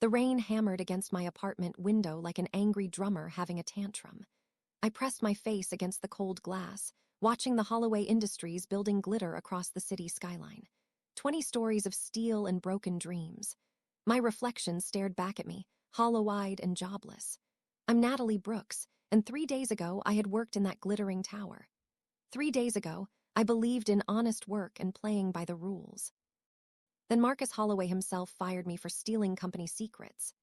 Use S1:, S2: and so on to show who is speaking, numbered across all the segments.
S1: The rain hammered against my apartment window like an angry drummer having a tantrum. I pressed my face against the cold glass, watching the Holloway Industries building glitter across the city skyline. 20 stories of steel and broken dreams. My reflection stared back at me, hollow-eyed and jobless. I'm Natalie Brooks, and 3 days ago I had worked in that glittering tower. 3 days ago, I believed in honest work and playing by the rules. Then Marcus Holloway himself fired me for stealing company secrets.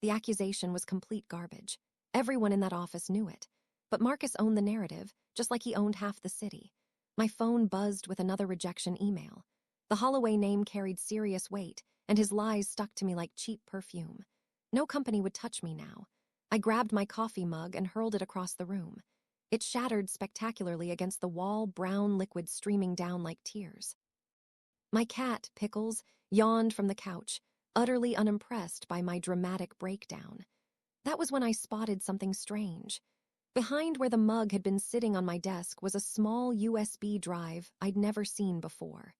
S1: The accusation was complete garbage. Everyone in that office knew it. But Marcus owned the narrative, just like he owned half the city. My phone buzzed with another rejection email. The Holloway name carried serious weight, and his lies stuck to me like cheap perfume. No company would touch me now. I grabbed my coffee mug and hurled it across the room. It shattered spectacularly against the wall, brown liquid streaming down like tears. My cat, Pickles, yawned from the couch, utterly unimpressed by my dramatic breakdown. That was when I spotted something strange. Behind where the mug had been sitting on my desk was a small USB drive I'd never seen before.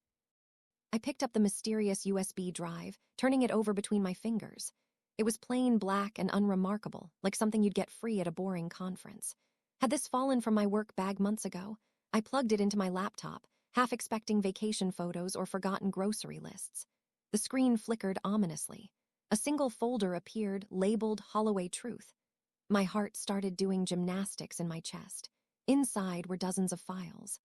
S1: I picked up the mysterious USB drive, turning it over between my fingers. It was plain black and unremarkable, like something you'd get free at a boring conference. Had this fallen from my work bag months ago? I plugged it into my laptop, half expecting vacation photos or forgotten grocery lists. The screen flickered ominously. A single folder appeared, labeled Holloway Truth. My heart started doing gymnastics in my chest. Inside were dozens of files.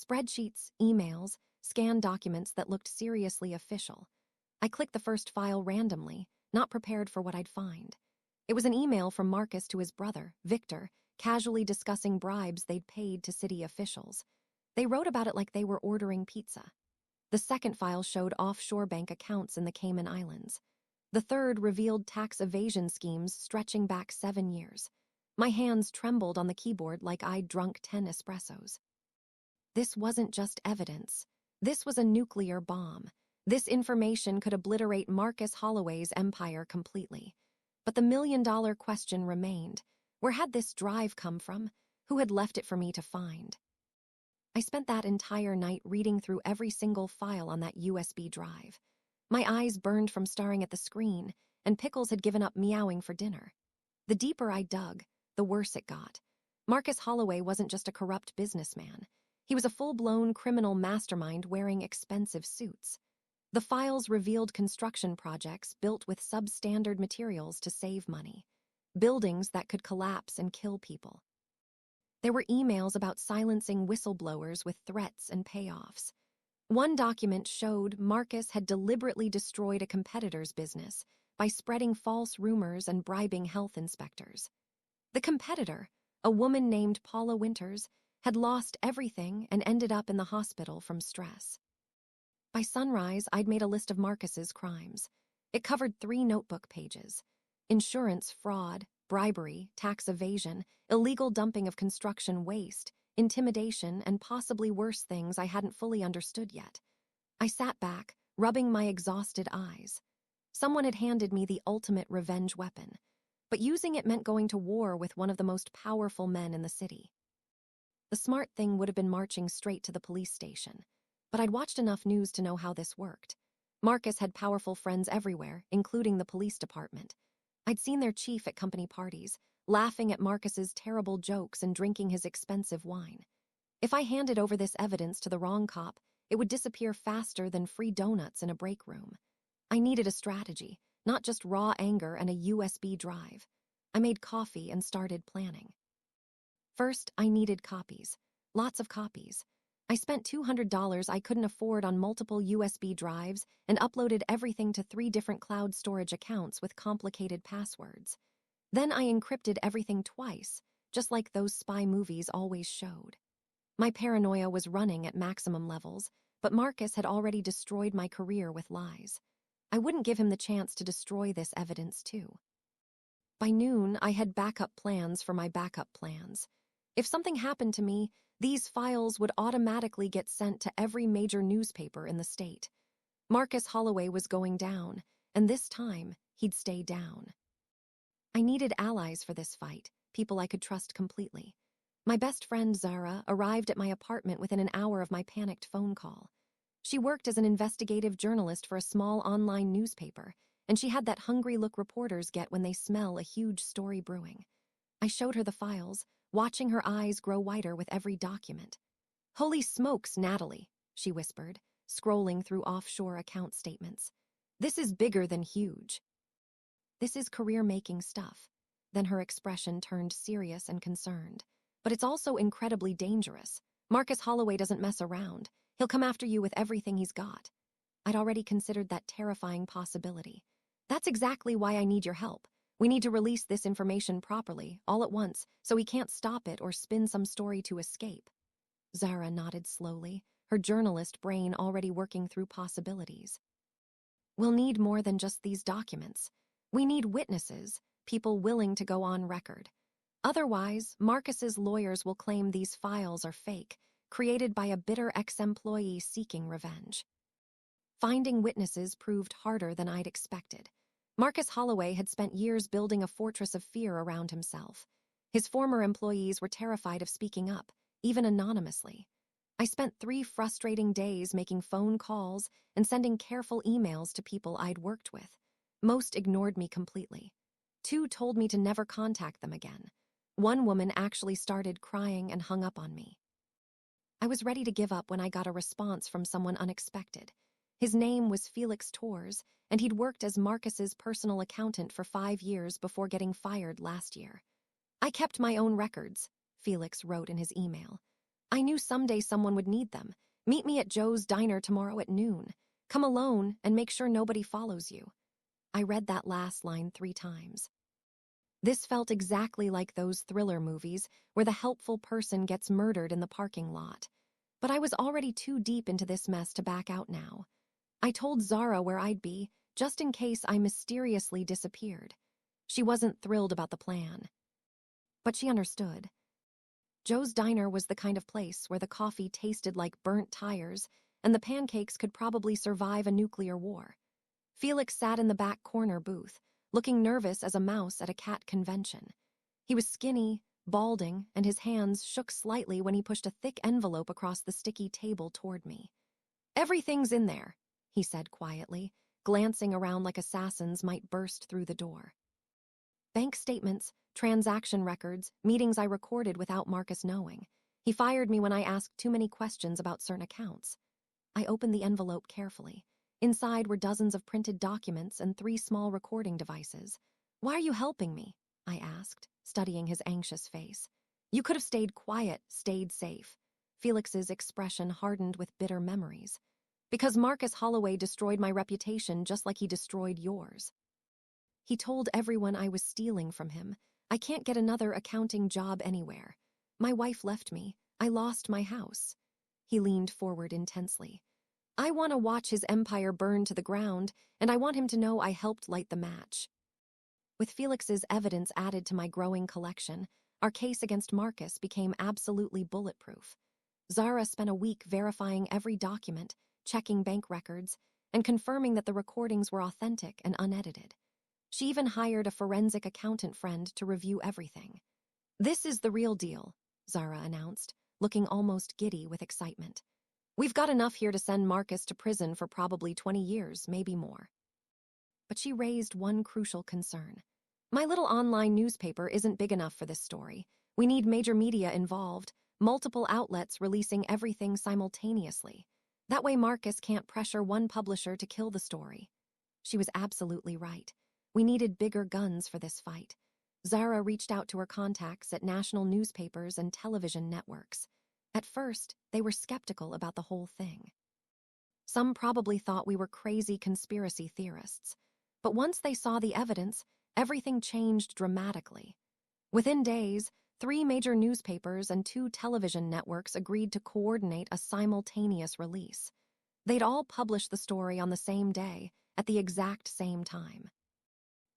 S1: Spreadsheets, emails, scanned documents that looked seriously official. I clicked the first file randomly, not prepared for what I'd find. It was an email from Marcus to his brother, Victor, casually discussing bribes they'd paid to city officials. They wrote about it like they were ordering pizza. The second file showed offshore bank accounts in the Cayman Islands. The third revealed tax evasion schemes stretching back 7 years. My hands trembled on the keyboard like I'd drunk 10 espressos. This wasn't just evidence. This was a nuclear bomb. This information could obliterate Marcus Holloway's empire completely. But the million-dollar question remained. Where had this drive come from? Who had left it for me to find? I spent that entire night reading through every single file on that USB drive. My eyes burned from staring at the screen, and Pickles had given up meowing for dinner. The deeper I dug, the worse it got. Marcus Holloway wasn't just a corrupt businessman. He was a full-blown criminal mastermind wearing expensive suits. The files revealed construction projects built with substandard materials to save money. Buildings that could collapse and kill people. There were emails about silencing whistleblowers with threats and payoffs. One document showed Marcus had deliberately destroyed a competitor's business by spreading false rumors and bribing health inspectors. The competitor, a woman named Paula Winters, had lost everything and ended up in the hospital from stress. By sunrise, I'd made a list of Marcus's crimes. It covered 3 notebook pages: insurance fraud, bribery, tax evasion, illegal dumping of construction waste, intimidation, and possibly worse things I hadn't fully understood yet. I sat back, rubbing my exhausted eyes. Someone had handed me the ultimate revenge weapon, but using it meant going to war with one of the most powerful men in the city. The smart thing would have been marching straight to the police station, but I'd watched enough news to know how this worked. Marcus had powerful friends everywhere, including the police department. I'd seen their chief at company parties, laughing at Marcus's terrible jokes and drinking his expensive wine. If I handed over this evidence to the wrong cop, it would disappear faster than free donuts in a break room. I needed a strategy, not just raw anger and a USB drive. I made coffee and started planning. First, I needed copies. Lots of copies. I spent $200 I couldn't afford on multiple USB drives and uploaded everything to 3 different cloud storage accounts with complicated passwords. Then I encrypted everything twice, just like those spy movies always showed. My paranoia was running at maximum levels, but Marcus had already destroyed my career with lies. I wouldn't give him the chance to destroy this evidence too. By noon, I had backup plans for my backup plans. If something happened to me, these files would automatically get sent to every major newspaper in the state. Marcus Holloway was going down, and this time, he'd stay down. I needed allies for this fight, people I could trust completely. My best friend, Zara, arrived at my apartment within an hour of my panicked phone call. She worked as an investigative journalist for a small online newspaper, and she had that hungry look reporters get when they smell a huge story brewing. I showed her the files, watching her eyes grow wider with every document. "Holy smokes, Natalie," she whispered, scrolling through offshore account statements. "This is bigger than huge. This is career-making stuff." Then her expression turned serious and concerned. "But it's also incredibly dangerous. Marcus Holloway doesn't mess around. He'll come after you with everything he's got." I'd already considered that terrifying possibility. "That's exactly why I need your help. We need to release this information properly, all at once, so he can't stop it or spin some story to escape." Zara nodded slowly, her journalist brain already working through possibilities. "We'll need more than just these documents. We need witnesses, people willing to go on record. Otherwise, Marcus's lawyers will claim these files are fake, created by a bitter ex-employee seeking revenge." Finding witnesses proved harder than I'd expected. Marcus Holloway had spent years building a fortress of fear around himself. His former employees were terrified of speaking up, even anonymously. I spent 3 frustrating days making phone calls and sending careful emails to people I'd worked with. Most ignored me completely. 2 told me to never contact them again. One woman actually started crying and hung up on me. I was ready to give up when I got a response from someone unexpected. His name was Felix Torres, and he'd worked as Marcus's personal accountant for 5 years before getting fired last year. "I kept my own records," Felix wrote in his email. "I knew someday someone would need them. Meet me at Joe's Diner tomorrow at noon. Come alone and make sure nobody follows you." I read that last line 3 times. This felt exactly like those thriller movies where the helpful person gets murdered in the parking lot. But I was already too deep into this mess to back out now. I told Zara where I'd be, just in case I mysteriously disappeared. She wasn't thrilled about the plan. But she understood. Joe's Diner was the kind of place where the coffee tasted like burnt tires, and the pancakes could probably survive a nuclear war. Felix sat in the back corner booth, looking nervous as a mouse at a cat convention. He was skinny, balding, and his hands shook slightly when he pushed a thick envelope across the sticky table toward me. "Everything's in there," he said quietly, glancing around like assassins might burst through the door. Bank statements, transaction records, meetings I recorded without Marcus knowing. He fired me when I asked too many questions about certain accounts. I opened the envelope carefully. Inside were dozens of printed documents and 3 small recording devices. "Why are you helping me?" I asked, studying his anxious face. "You could have stayed quiet, stayed safe." Felix's expression hardened with bitter memories. "Because Marcus Holloway destroyed my reputation just like he destroyed yours. He told everyone I was stealing from him. I can't get another accounting job anywhere. My wife left me. I lost my house." He leaned forward intensely. "I want to watch his empire burn to the ground, and I want him to know I helped light the match." With Felix's evidence added to my growing collection, our case against Marcus became absolutely bulletproof. Zara spent a week verifying every document, checking bank records, and confirming that the recordings were authentic and unedited. She even hired a forensic accountant friend to review everything. "This is the real deal," Zara announced, looking almost giddy with excitement. "We've got enough here to send Marcus to prison for probably 20 years, maybe more." But she raised one crucial concern. "My little online newspaper isn't big enough for this story. We need major media involved, multiple outlets releasing everything simultaneously. That way Marcus can't pressure one publisher to kill the story." She was absolutely right. We needed bigger guns for this fight. Zara reached out to her contacts at national newspapers and television networks. At first, they were skeptical about the whole thing. Some probably thought we were crazy conspiracy theorists. But once they saw the evidence, everything changed dramatically. Within days, 3 major newspapers and 2 television networks agreed to coordinate a simultaneous release. They'd all publish the story on the same day, at the exact same time.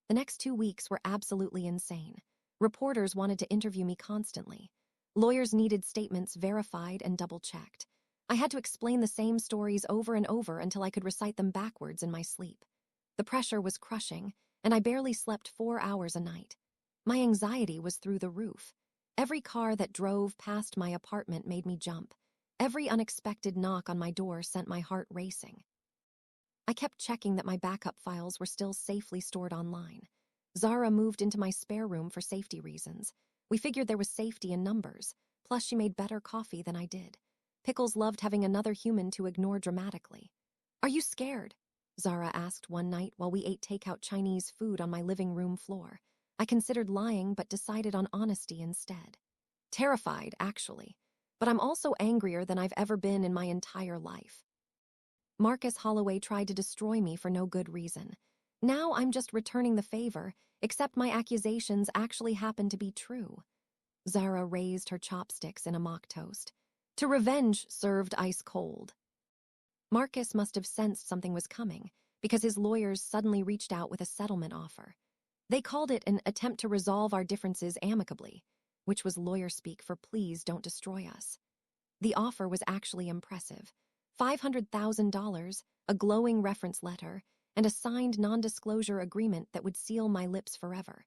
S1: The next 2 weeks were absolutely insane. Reporters wanted to interview me constantly. Lawyers needed statements verified and double-checked. I had to explain the same stories over and over until I could recite them backwards in my sleep. The pressure was crushing, and I barely slept 4 hours a night. My anxiety was through the roof. Every car that drove past my apartment made me jump. Every unexpected knock on my door sent my heart racing. I kept checking that my backup files were still safely stored online. Zara moved into my spare room for safety reasons. We figured there was safety in numbers, plus she made better coffee than I did. Pickles loved having another human to ignore dramatically. "Are you scared?" Zara asked one night while we ate takeout Chinese food on my living room floor. I considered lying but decided on honesty instead. Terrified, actually. But I'm also angrier than I've ever been in my entire life. Marcus Holloway tried to destroy me for no good reason. Now I'm just returning the favor, except my accusations actually happen to be true. Zara raised her chopsticks in a mock toast. To revenge served ice cold. Marcus must have sensed something was coming, because his lawyers suddenly reached out with a settlement offer. They called it an attempt to resolve our differences amicably, which was lawyer speak for please don't destroy us. The offer was actually impressive. $500,000, a glowing reference letter, and a signed non-disclosure agreement that would seal my lips forever.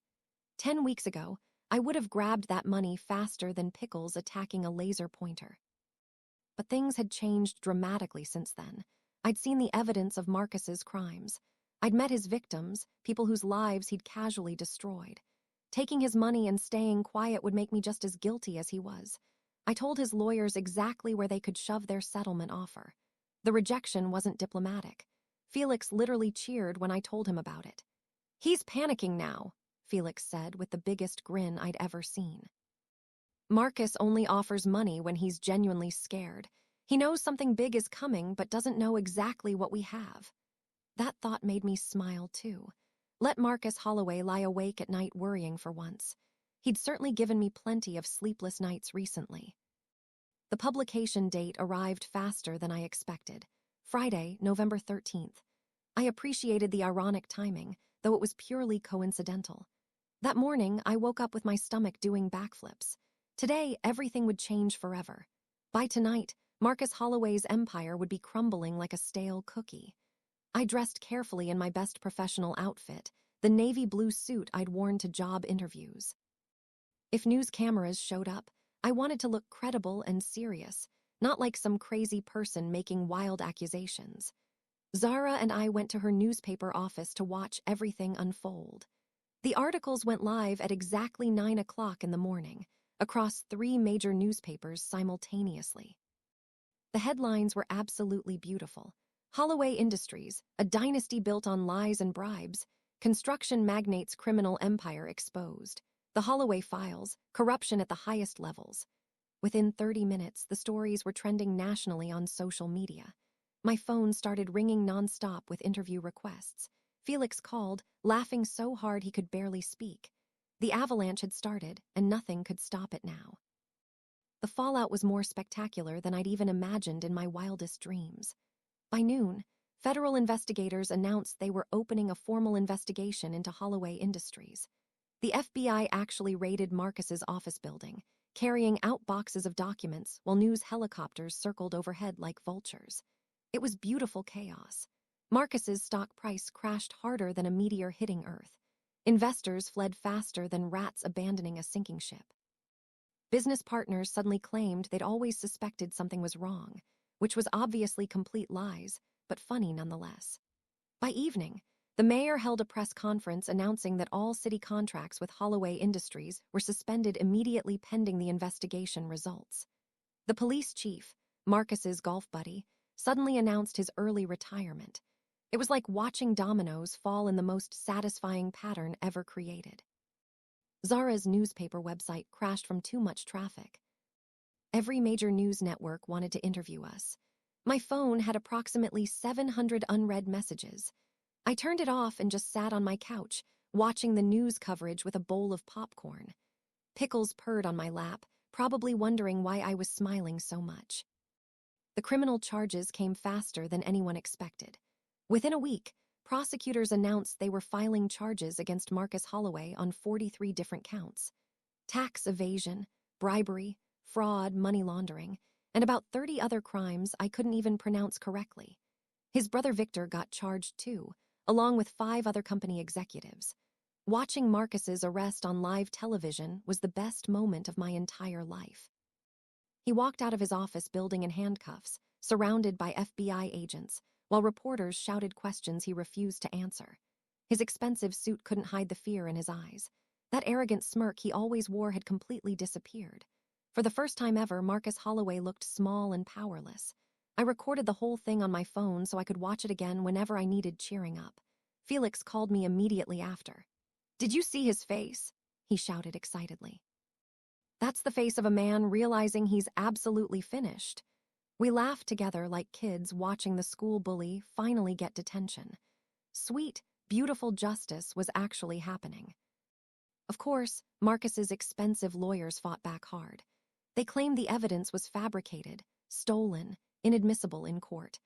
S1: 10 weeks ago, I would have grabbed that money faster than Pickles attacking a laser pointer. But things had changed dramatically since then. I'd seen the evidence of Marcus's crimes. I'd met his victims, people whose lives he'd casually destroyed. Taking his money and staying quiet would make me just as guilty as he was. I told his lawyers exactly where they could shove their settlement offer. The rejection wasn't diplomatic. Felix literally cheered when I told him about it. "He's panicking now," Felix said with the biggest grin I'd ever seen. Marcus only offers money when he's genuinely scared. He knows something big is coming but doesn't know exactly what we have. That thought made me smile too. Let Marcus Holloway lie awake at night worrying for once. He'd certainly given me plenty of sleepless nights recently. The publication date arrived faster than I expected. Friday, November 13th. I appreciated the ironic timing, though it was purely coincidental. That morning, I woke up with my stomach doing backflips. Today, everything would change forever. By tonight, Marcus Holloway's empire would be crumbling like a stale cookie. I dressed carefully in my best professional outfit, the navy blue suit I'd worn to job interviews. If news cameras showed up, I wanted to look credible and serious, not like some crazy person making wild accusations. Zara and I went to her newspaper office to watch everything unfold. The articles went live at exactly 9 o'clock in the morning, across 3 major newspapers simultaneously. The headlines were absolutely beautiful. Holloway Industries, a dynasty built on lies and bribes, construction magnates' criminal empire exposed. The Holloway files, corruption at the highest levels. Within 30 minutes, the stories were trending nationally on social media. My phone started ringing nonstop with interview requests. Felix called, laughing so hard he could barely speak. The avalanche had started, and nothing could stop it now. The fallout was more spectacular than I'd even imagined in my wildest dreams. By noon, federal investigators announced they were opening a formal investigation into Holloway Industries. The FBI actually raided Marcus's office building, carrying out boxes of documents while news helicopters circled overhead like vultures. It was beautiful chaos. Marcus's stock price crashed harder than a meteor hitting Earth. Investors fled faster than rats abandoning a sinking ship. Business partners suddenly claimed they'd always suspected something was wrong, which was obviously complete lies, but funny nonetheless. By evening, the mayor held a press conference announcing that all city contracts with Holloway Industries were suspended immediately pending the investigation results. The police chief, Marcus's golf buddy, suddenly announced his early retirement. It was like watching dominoes fall in the most satisfying pattern ever created. Zara's newspaper website crashed from too much traffic. Every major news network wanted to interview us. My phone had approximately 700 unread messages. I turned it off and just sat on my couch, watching the news coverage with a bowl of popcorn. Pickles purred on my lap, probably wondering why I was smiling so much. The criminal charges came faster than anyone expected. Within a week, prosecutors announced they were filing charges against Marcus Holloway on 43 different counts. Tax evasion, bribery, fraud, money laundering, and about 30 other crimes I couldn't even pronounce correctly. His brother Victor got charged too, along with 5 other company executives. Watching Marcus's arrest on live television was the best moment of my entire life. He walked out of his office building in handcuffs, surrounded by FBI agents, while reporters shouted questions he refused to answer. His expensive suit couldn't hide the fear in his eyes. That arrogant smirk he always wore had completely disappeared. For the first time ever, Marcus Holloway looked small and powerless. I recorded the whole thing on my phone so I could watch it again whenever I needed cheering up. Felix called me immediately after. "Did you see his face?" he shouted excitedly. That's the face of a man realizing he's absolutely finished. We laughed together like kids watching the school bully finally get detention. Sweet, beautiful justice was actually happening. Of course, Marcus's expensive lawyers fought back hard. They claimed the evidence was fabricated, stolen, inadmissible in court.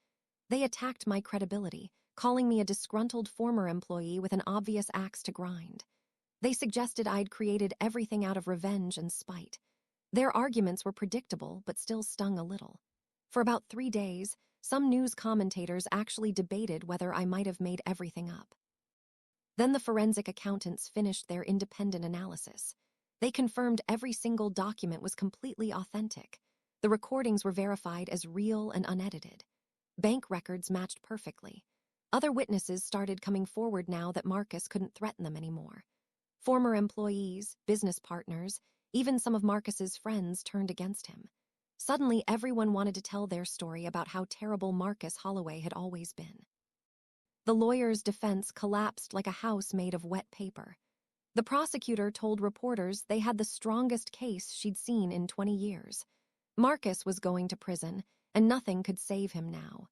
S1: They attacked my credibility, calling me a disgruntled former employee with an obvious axe to grind. They suggested I'd created everything out of revenge and spite. Their arguments were predictable but still stung a little. For about 3 days, some news commentators actually debated whether I might have made everything up. Then the forensic accountants finished their independent analysis. They confirmed every single document was completely authentic. The recordings were verified as real and unedited. Bank records matched perfectly. Other witnesses started coming forward now that Marcus couldn't threaten them anymore. Former employees, business partners, even some of Marcus's friends turned against him. Suddenly, everyone wanted to tell their story about how terrible Marcus Holloway had always been. The lawyer's defense collapsed like a house made of wet paper. The prosecutor told reporters they had the strongest case she'd seen in 20 years. Marcus was going to prison, and nothing could save him now.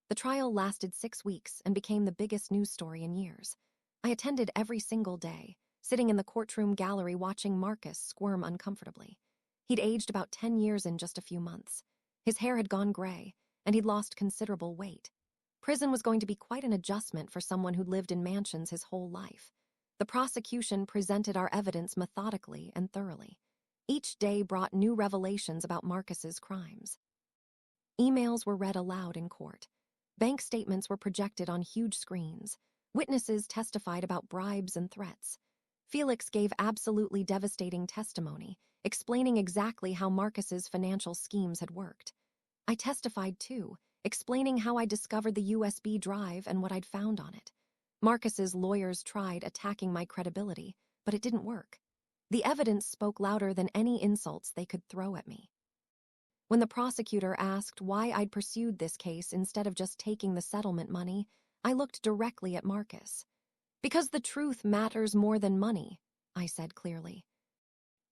S1: The trial lasted 6 weeks and became the biggest news story in years. I attended every single day, sitting in the courtroom gallery watching Marcus squirm uncomfortably. He'd aged about 10 years in just a few months. His hair had gone gray, and he'd lost considerable weight. Prison was going to be quite an adjustment for someone who'd lived in mansions his whole life. The prosecution presented our evidence methodically and thoroughly. Each day brought new revelations about Marcus's crimes. Emails were read aloud in court. Bank statements were projected on huge screens. Witnesses testified about bribes and threats. Felix gave absolutely devastating testimony, explaining exactly how Marcus's financial schemes had worked. I testified too, explaining how I discovered the USB drive and what I'd found on it. Marcus's lawyers tried attacking my credibility, but it didn't work. The evidence spoke louder than any insults they could throw at me. When the prosecutor asked why I'd pursued this case instead of just taking the settlement money, I looked directly at Marcus. "Because the truth matters more than money," I said clearly.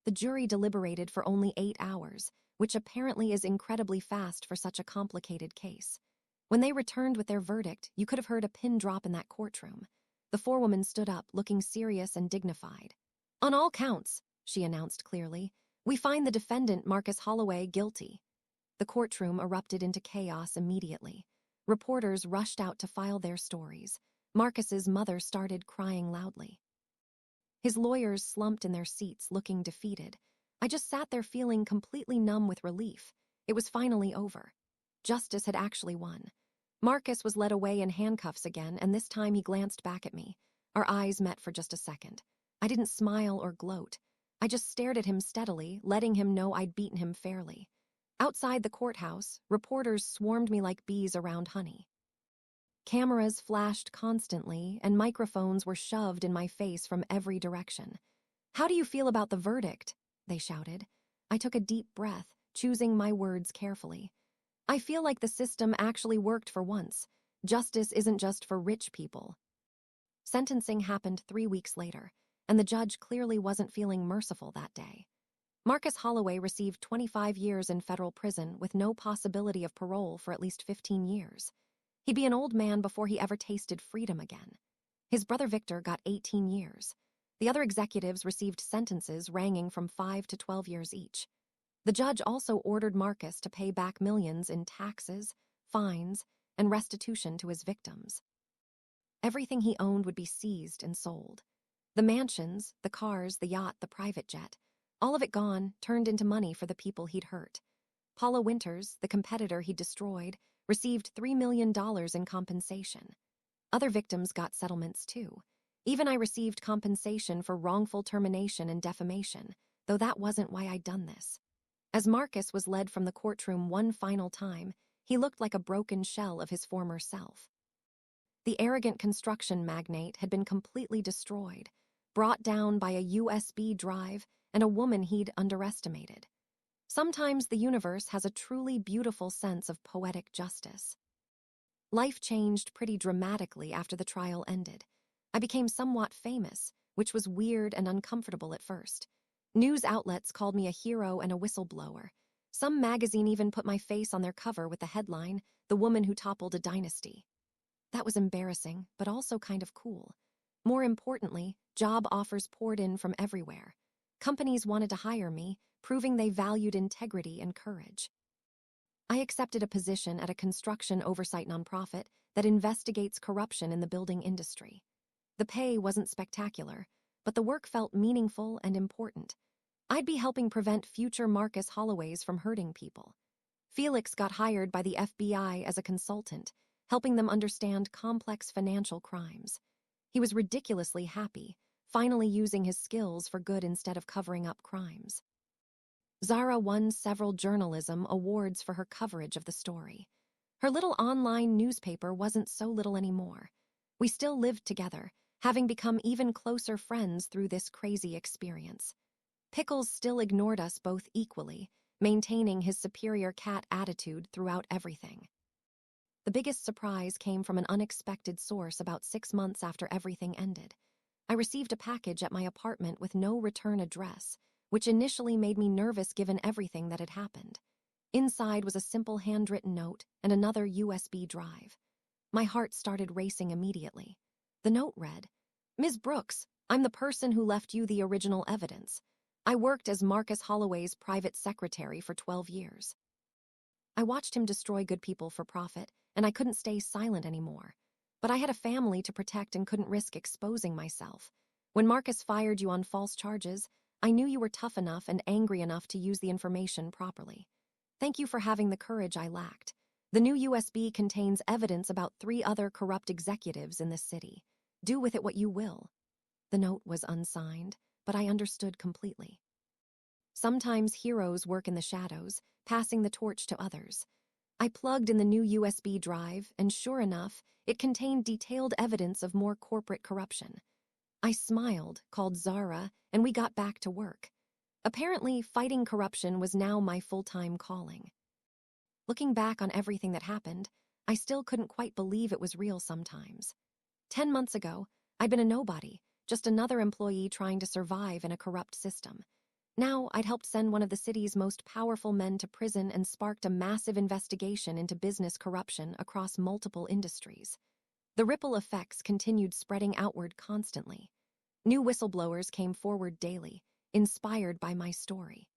S1: The jury deliberated for only 8 hours, which apparently is incredibly fast for such a complicated case. When they returned with their verdict, you could have heard a pin drop in that courtroom. The forewoman stood up, looking serious and dignified. "On all counts," she announced clearly, "we find the defendant, Marcus Holloway, guilty." The courtroom erupted into chaos immediately. Reporters rushed out to file their stories. Marcus's mother started crying loudly. His lawyers slumped in their seats, looking defeated. I just sat there feeling completely numb with relief. It was finally over. Justice had actually won. Marcus was led away in handcuffs again, and this time he glanced back at me. Our eyes met for just a second. I didn't smile or gloat. I just stared at him steadily, letting him know I'd beaten him fairly. Outside the courthouse, reporters swarmed me like bees around honey. Cameras flashed constantly, and microphones were shoved in my face from every direction. "How do you feel about the verdict?" they shouted. I took a deep breath, choosing my words carefully. "I feel like the system actually worked for once. Justice isn't just for rich people." Sentencing happened 3 weeks later, and the judge clearly wasn't feeling merciful that day. Marcus Holloway received 25 years in federal prison with no possibility of parole for at least 15 years. He'd be an old man before he ever tasted freedom again. His brother Victor got 18 years. The other executives received sentences ranging from 5 to 12 years each. The judge also ordered Marcus to pay back millions in taxes, fines, and restitution to his victims. Everything he owned would be seized and sold. The mansions, the cars, the yacht, the private jet, all of it gone, turned into money for the people he'd hurt. Paula Winters, the competitor he'd destroyed, received $3 million in compensation. Other victims got settlements too. Even I received compensation for wrongful termination and defamation, though that wasn't why I'd done this. As Marcus was led from the courtroom one final time, He looked like a broken shell of his former self. The arrogant construction magnate had been completely destroyed, brought down by a USB drive and a woman he'd underestimated. Sometimes the universe has a truly beautiful sense of poetic justice. Life changed pretty dramatically after the trial ended. I became somewhat famous, which was weird and uncomfortable at first. News outlets called me a hero and a whistleblower. Some magazine even put my face on their cover with the headline, "The Woman Who Toppled a Dynasty." That was embarrassing, but also kind of cool. More importantly, job offers poured in from everywhere. Companies wanted to hire me, proving they valued integrity and courage. I accepted a position at a construction oversight nonprofit that investigates corruption in the building industry. The pay wasn't spectacular, but the work felt meaningful and important. I'd be helping prevent future Marcus Holloways from hurting people. Felix got hired by the FBI as a consultant, helping them understand complex financial crimes. He was ridiculously happy, finally using his skills for good instead of covering up crimes. Zara won several journalism awards for her coverage of the story. Her little online newspaper wasn't so little anymore. We still lived together, having become even closer friends through this crazy experience. Pickles still ignored us both equally, maintaining his superior cat attitude throughout everything. The biggest surprise came from an unexpected source about 6 months after everything ended. I received a package at my apartment with no return address, which initially made me nervous given everything that had happened. Inside was a simple handwritten note and another USB drive. My heart started racing immediately. The note read, "Ms. Brooks, I'm the person who left you the original evidence. I worked as Marcus Holloway's private secretary for 12 years. I watched him destroy good people for profit, and I couldn't stay silent anymore. But I had a family to protect and couldn't risk exposing myself. When Marcus fired you on false charges, I knew you were tough enough and angry enough to use the information properly. Thank you for having the courage I lacked. The new USB contains evidence about 3 other corrupt executives in this city. Do with it what you will." The note was unsigned, but I understood completely. Sometimes heroes work in the shadows, passing the torch to others. I plugged in the new USB drive, and sure enough, it contained detailed evidence of more corporate corruption. I smiled, called Zara, and we got back to work. Apparently, fighting corruption was now my full-time calling. Looking back on everything that happened, I still couldn't quite believe it was real sometimes. 10 months ago, I'd been a nobody, just another employee trying to survive in a corrupt system. Now, I'd helped send one of the city's most powerful men to prison and sparked a massive investigation into business corruption across multiple industries. The ripple effects continued spreading outward constantly. New whistleblowers came forward daily, inspired by my story.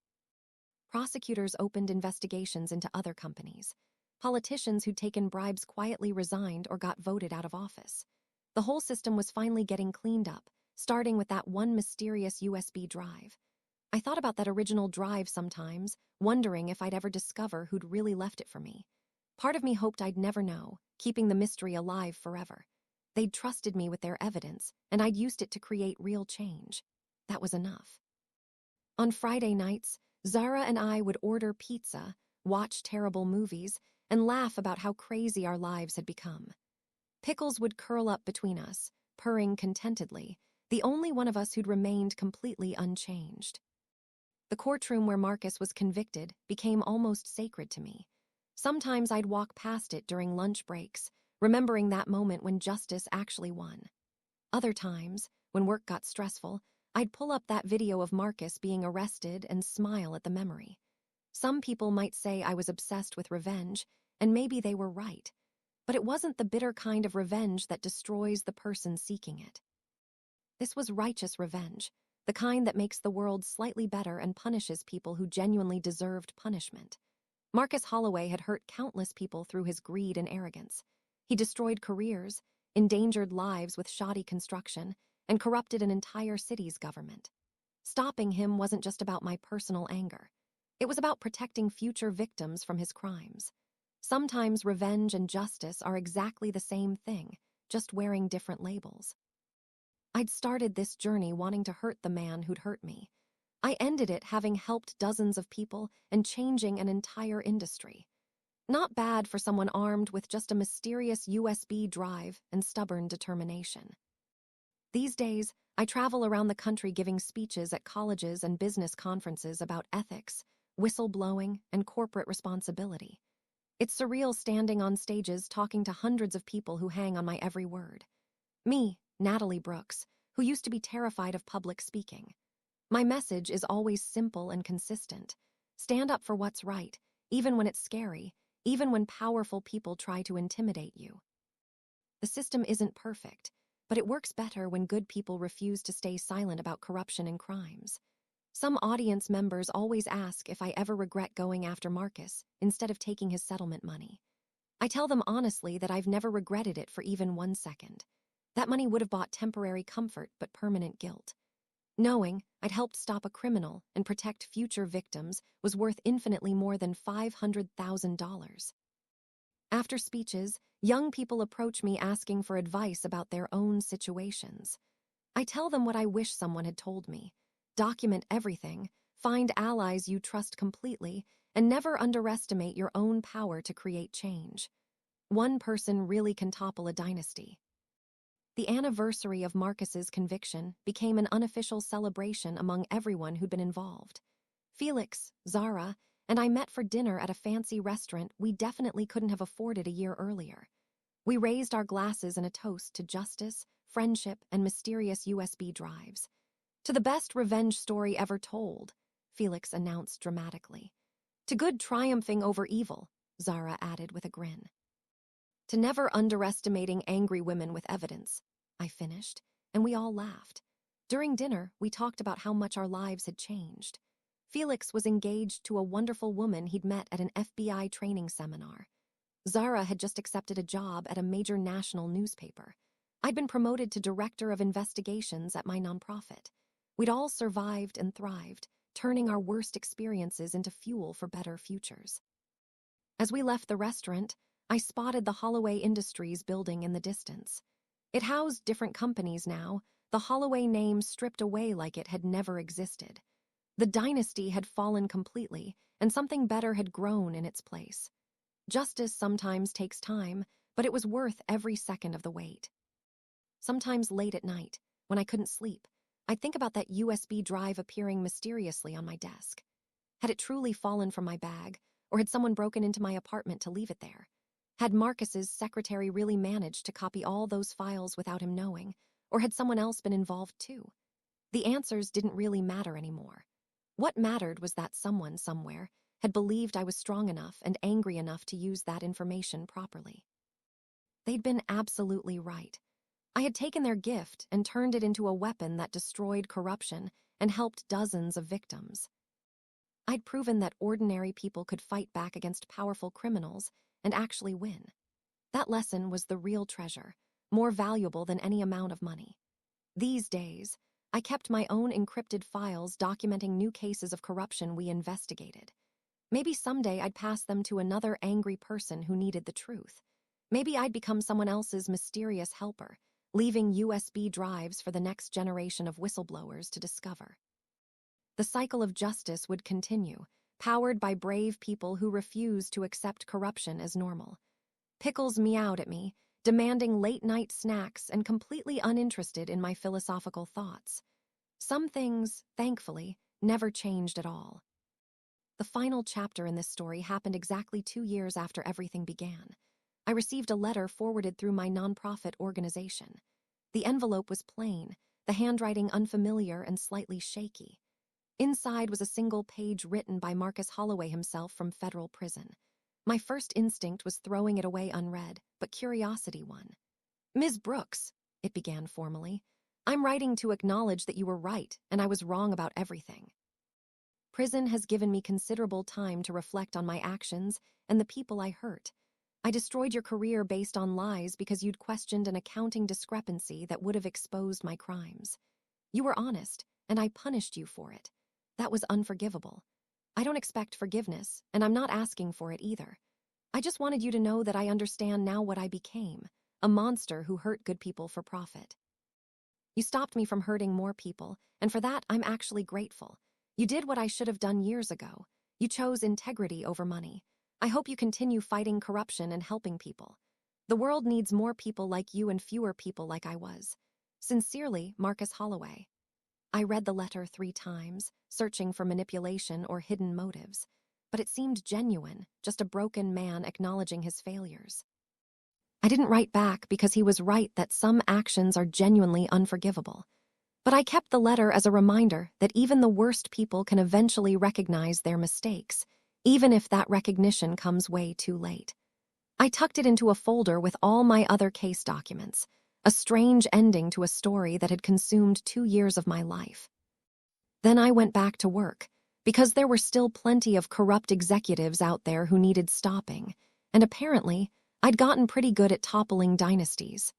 S1: Prosecutors opened investigations into other companies. Politicians who'd taken bribes quietly resigned or got voted out of office. The whole system was finally getting cleaned up, starting with that one mysterious USB drive. I thought about that original drive sometimes, wondering if I'd ever discover who'd really left it for me. Part of me hoped I'd never know, keeping the mystery alive forever. They'd trusted me with their evidence, and I'd used it to create real change. That was enough. On Friday nights, Zara and I would order pizza, watch terrible movies, and laugh about how crazy our lives had become. Pickles would curl up between us, purring contentedly, the only one of us who'd remained completely unchanged. The courtroom where Marcus was convicted became almost sacred to me. Sometimes I'd walk past it during lunch breaks, remembering that moment when justice actually won. Other times, when work got stressful, I'd pull up that video of Marcus being arrested and smile at the memory. Some people might say I was obsessed with revenge, and maybe they were right. But it wasn't the bitter kind of revenge that destroys the person seeking it. This was righteous revenge, the kind that makes the world slightly better and punishes people who genuinely deserved punishment. Marcus Holloway had hurt countless people through his greed and arrogance. He destroyed careers, endangered lives with shoddy construction, and corrupted an entire city's government. Stopping him wasn't just about my personal anger. It was about protecting future victims from his crimes. Sometimes revenge and justice are exactly the same thing, just wearing different labels. I'd started this journey wanting to hurt the man who'd hurt me. I ended it having helped dozens of people and changing an entire industry. Not bad for someone armed with just a mysterious USB drive and stubborn determination. These days, I travel around the country giving speeches at colleges and business conferences about ethics, whistleblowing, and corporate responsibility. It's surreal standing on stages talking to hundreds of people who hang on my every word. Me, Natalie Brooks, who used to be terrified of public speaking. My message is always simple and consistent. Stand up for what's right, even when it's scary, even when powerful people try to intimidate you. The system isn't perfect, but it works better when good people refuse to stay silent about corruption and crimes. Some audience members always ask if I ever regret going after Marcus instead of taking his settlement money. I tell them honestly that I've never regretted it for even 1 second. That money would have bought temporary comfort but permanent guilt. Knowing I'd helped stop a criminal and protect future victims was worth infinitely more than $500,000. After speeches, young people approach me asking for advice about their own situations. I tell them what I wish someone had told me. Document everything, find allies you trust completely, and never underestimate your own power to create change. One person really can topple a dynasty. The anniversary of Marcus's conviction became an unofficial celebration among everyone who'd been involved. Felix, Zara, and I met for dinner at a fancy restaurant we definitely couldn't have afforded a year earlier. We raised our glasses in a toast to justice, friendship, and mysterious USB drives. To the best revenge story ever told, Felix announced dramatically. To good triumphing over evil, Zara added with a grin. To never underestimating angry women with evidence, I finished, and we all laughed. During dinner, we talked about how much our lives had changed. Felix was engaged to a wonderful woman he'd met at an FBI training seminar. Zara had just accepted a job at a major national newspaper. I'd been promoted to director of investigations at my nonprofit. We'd all survived and thrived, turning our worst experiences into fuel for better futures. As we left the restaurant, I spotted the Holloway Industries building in the distance. It housed different companies now, the Holloway name stripped away like it had never existed. The dynasty had fallen completely, and something better had grown in its place. Justice sometimes takes time, but it was worth every second of the wait. Sometimes late at night, when I couldn't sleep, I'd think about that USB drive appearing mysteriously on my desk. Had it truly fallen from my bag, or had someone broken into my apartment to leave it there? Had Marcus's secretary really managed to copy all those files without him knowing, or had someone else been involved too? The answers didn't really matter anymore. What mattered was that someone somewhere had believed I was strong enough and angry enough to use that information properly. They'd been absolutely right. I had taken their gift and turned it into a weapon that destroyed corruption and helped dozens of victims. I'd proven that ordinary people could fight back against powerful criminals and actually win. That lesson was the real treasure, more valuable than any amount of money. These days, I kept my own encrypted files documenting new cases of corruption we investigated. Maybe someday I'd pass them to another angry person who needed the truth. Maybe I'd become someone else's mysterious helper, leaving USB drives for the next generation of whistleblowers to discover. The cycle of justice would continue, powered by brave people who refuse to accept corruption as normal. Pickles meowed at me, demanding late-night snacks and completely uninterested in my philosophical thoughts. Some things, thankfully, never changed at all. The final chapter in this story happened exactly 2 years after everything began. I received a letter forwarded through my nonprofit organization. The envelope was plain, the handwriting unfamiliar and slightly shaky. Inside was a single page written by Marcus Holloway himself from federal prison. My first instinct was throwing it away unread, but curiosity won. "Ms. Brooks," it began formally, "I'm writing to acknowledge that you were right and I was wrong about everything. Prison has given me considerable time to reflect on my actions and the people I hurt. I destroyed your career based on lies because you'd questioned an accounting discrepancy that would have exposed my crimes. You were honest, and I punished you for it. That was unforgivable. I don't expect forgiveness, and I'm not asking for it either. I just wanted you to know that I understand now what I became, a monster who hurt good people for profit. You stopped me from hurting more people, and for that I'm actually grateful. You did what I should have done years ago. You chose integrity over money. I hope you continue fighting corruption and helping people. The world needs more people like you and fewer people like I was. Sincerely, Marcus Holloway. I read the letter 3 times, searching for manipulation or hidden motives. But it seemed genuine, just a broken man acknowledging his failures. I didn't write back because he was right that some actions are genuinely unforgivable. But I kept the letter as a reminder that even the worst people can eventually recognize their mistakes, even if that recognition comes way too late. I tucked it into a folder with all my other case documents, a strange ending to a story that had consumed 2 years of my life. Then I went back to work, because there were still plenty of corrupt executives out there who needed stopping, and apparently, I'd gotten pretty good at toppling dynasties.